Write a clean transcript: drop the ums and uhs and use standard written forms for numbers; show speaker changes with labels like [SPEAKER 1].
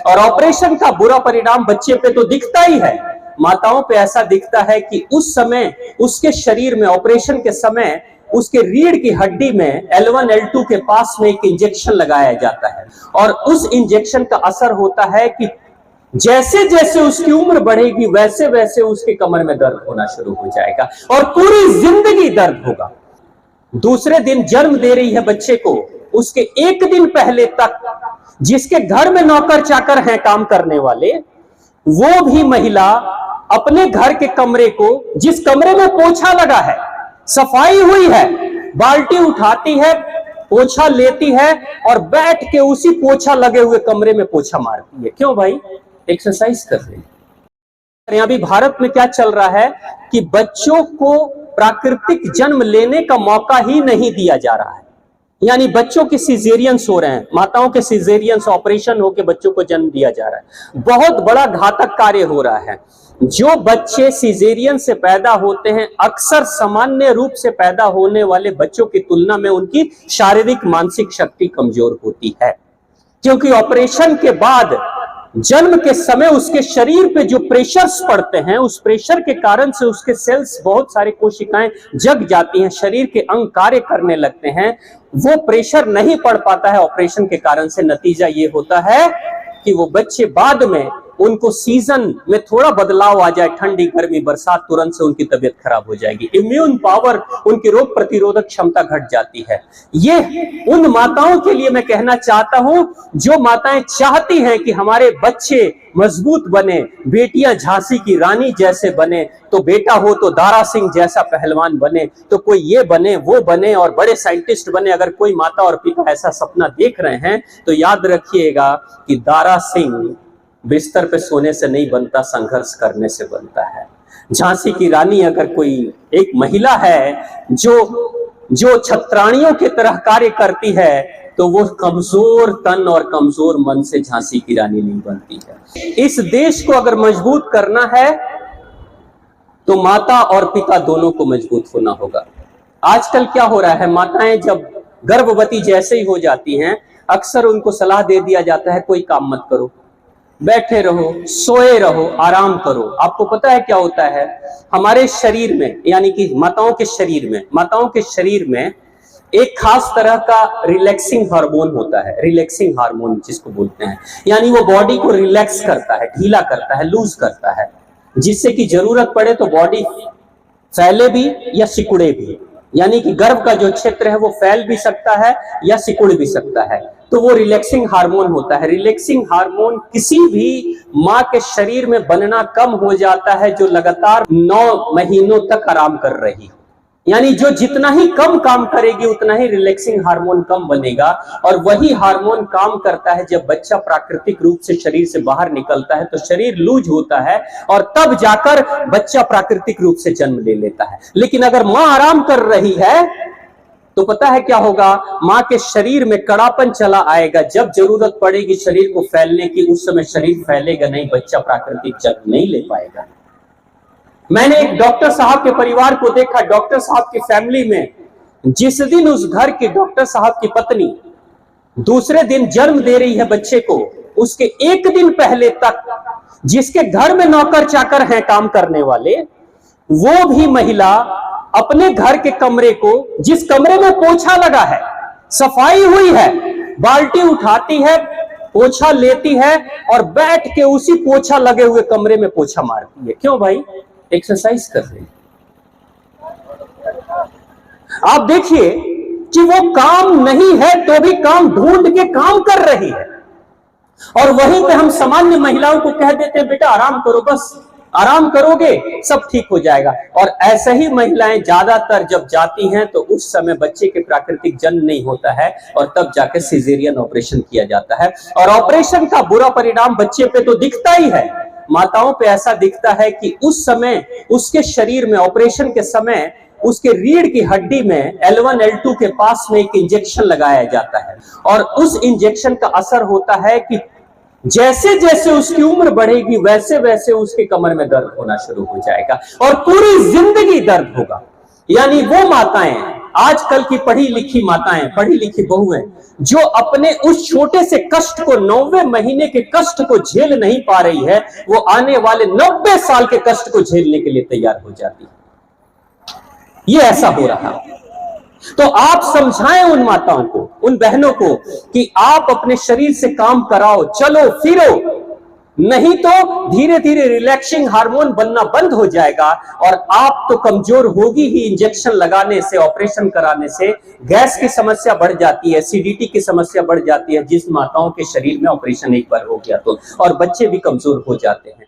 [SPEAKER 1] और ऑपरेशन का बुरा परिणाम बच्चे पे तो दिखता ही है, माताओं पे ऐसा दिखता है कि उस समय उसके शरीर में ऑपरेशन के समय उसके रीढ़ की हड्डी में L1 L2 के पास में एक इंजेक्शन लगाया जाता है और उस इंजेक्शन का असर होता है कि जैसे जैसे उसकी उम्र बढ़ेगी वैसे वैसे उसके कमर में दर्द होना शुरू हो जाएगा और पूरी जिंदगी दर्द होगा। दूसरे दिन जन्म दे रही है बच्चे को, उसके एक दिन पहले तक जिसके घर में नौकर चाकर हैं काम करने वाले, वो भी महिला अपने घर के कमरे को, जिस कमरे में पोछा लगा है, सफाई हुई है, बाल्टी उठाती है, पोछा लेती है और बैठ के उसी पोछा लगे हुए कमरे में पोछा मारती है। क्यों भाई? एक्सरसाइज कर रही है। अभी भारत में क्या चल रहा है कि बच्चों को प्राकृतिक जन्म लेने का मौका ही नहीं दिया जा रहा है, यानी बच्चों के सिजेरियंस हो रहे हैं, माताओं के सिजेरियंस ऑपरेशन होकर बच्चों को जन्म दिया जा रहा है। बहुत बड़ा घातक कार्य हो रहा है। जो बच्चे सिजेरियन से पैदा होते हैं अक्सर सामान्य रूप से पैदा होने वाले बच्चों की तुलना में उनकी शारीरिक मानसिक शक्ति कमजोर होती है, क्योंकि ऑपरेशन के बाद जन्म के समय उसके शरीर पे जो प्रेशर्स पड़ते हैं, उस प्रेशर के कारण से उसके सेल्स, बहुत सारी कोशिकाएं जग जाती हैं, शरीर के अंग कार्य करने लगते हैं। वो प्रेशर नहीं पड़ पाता है ऑपरेशन के कारण से। नतीजा ये होता है कि वो बच्चे बाद में, उनको सीजन में थोड़ा बदलाव आ जाए, ठंडी गर्मी बरसात, तुरंत से उनकी तबीयत खराब हो जाएगी, इम्यून पावर, उनकी रोग प्रतिरोधक क्षमता घट जाती है। ये उन माताओं के लिए मैं कहना चाहता हूं जो माताएं चाहती हैं कि हमारे बच्चे मजबूत बने, बेटियां झांसी की रानी जैसे बने, तो बेटा हो तो दारा सिंह जैसा पहलवान बने, तो कोई ये बने वो बने और बड़े साइंटिस्ट बने। अगर कोई माता और पिता ऐसा सपना देख रहे हैं तो याद रखिएगा कि दारा सिंह बिस्तर पे सोने से नहीं बनता, संघर्ष करने से बनता है। झांसी की रानी अगर कोई एक महिला है जो छत्राणियों की तरह कार्य करती है, तो वो कमजोर तन और कमजोर मन से झांसी की रानी नहीं बनती है। इस देश को अगर मजबूत करना है तो माता और पिता दोनों को मजबूत होना होगा। आजकल क्या हो रहा है, माताएं जब गर्भवती जैसे ही हो जाती हैं, अक्सर उनको सलाह दे दिया जाता है कोई काम मत करो, बैठे रहो, सोए रहो, आराम करो। आपको पता है क्या होता है हमारे शरीर में, यानी कि माताओं के शरीर में एक खास तरह का रिलैक्सिंग हार्मोन होता है, रिलैक्सिंग हार्मोन जिसको बोलते हैं, यानी वो बॉडी को रिलैक्स करता है, ढीला करता है, लूज करता है, जिससे कि जरूरत पड़े तो बॉडी फैले भी या सिकुड़े भी, यानी कि गर्भ का जो क्षेत्र है वो फैल भी सकता है या सिकुड़ भी सकता है। तो वो रिलैक्सिंग हार्मोन होता है। रिलैक्सिंग हार्मोन किसी भी माँ के शरीर में बनना कम हो जाता है जो लगातार 9 महीनों तक आराम कर रही हो, यानी जो जितना ही कम काम करेगी उतना ही रिलैक्सिंग हार्मोन कम बनेगा। और वही हार्मोन काम करता है जब बच्चा प्राकृतिक रूप से शरीर से बाहर निकलता है, तो शरीर लूज होता है और तब जाकर बच्चा प्राकृतिक रूप से जन्म ले लेता है। लेकिन अगर माँ आराम कर रही है तो पता है क्या होगा, माँ के शरीर में कड़ापन चला आएगा। जब जरूरत पड़ेगी शरीर को फैलने की, उस समय शरीर फैलेगा नहीं, बच्चा प्राकृतिक जन्म नहीं ले पाएगा। मैंने एक डॉक्टर साहब के परिवार को देखा, डॉक्टर साहब की फैमिली में जिस दिन उस घर के डॉक्टर साहब की पत्नी दूसरे दिन जन्म दे रही है बच्चे को, उसके एक दिन पहले तक जिसके घर में नौकर चाकर हैं काम करने वाले, वो भी महिला अपने घर के कमरे को, जिस कमरे में पोछा लगा है, सफाई हुई है, बाल्टी उठाती है, पोछा लेती है और बैठ के उसी पोछा लगे हुए कमरे में पोछा मारती है। क्यों भाई? एक्सरसाइज कर रही है। आप देखिए कि वो काम नहीं है तो भी काम ढूंढ के काम कर रही है, और वहीं पे हम सामान्य महिलाओं को कह देते हैं बेटा आराम करो, बस आराम करोगे सब ठीक हो जाएगा। और ऐसे ही महिलाएं ज्यादातर जब जाती हैं तो उस समय बच्चे के प्राकृतिक जन्म नहीं होता है और तब जाकर सिजेरियन ऑपरेशन किया जाता है। और ऑपरेशन का बुरा परिणाम बच्चे पे तो दिखता ही है, माताओं पे ऐसा दिखता है कि उस समय उसके शरीर में, ऑपरेशन के समय उसके रीढ़ की हड्डी में L1 L2 के पास में एक इंजेक्शन लगाया जाता है और उस इंजेक्शन का असर होता है कि जैसे जैसे उसकी उम्र बढ़ेगी वैसे वैसे उसके कमर में दर्द होना शुरू हो जाएगा और पूरी जिंदगी दर्द होगा। यानी वो माताएं, आजकल की पढ़ी लिखी माताएं, पढ़ी लिखी बहुएं जो अपने उस छोटे से कष्ट को, 9वें महीने के कष्ट को झेल नहीं पा रही है, वो आने वाले 90 साल के कष्ट को झेलने के लिए तैयार हो जाती है। ये ऐसा हो रहा है। तो आप समझाएं उन माताओं को, उन बहनों को कि आप अपने शरीर से काम कराओ, चलो फिरो, नहीं तो धीरे धीरे रिलैक्सिंग हार्मोन बनना बंद हो जाएगा और आप तो कमजोर होगी ही। इंजेक्शन लगाने से, ऑपरेशन कराने से गैस की समस्या बढ़ जाती है, एसिडिटी की समस्या बढ़ जाती है, जिस माताओं के शरीर में ऑपरेशन एक बार हो गया तो, और बच्चे भी कमजोर हो जाते हैं।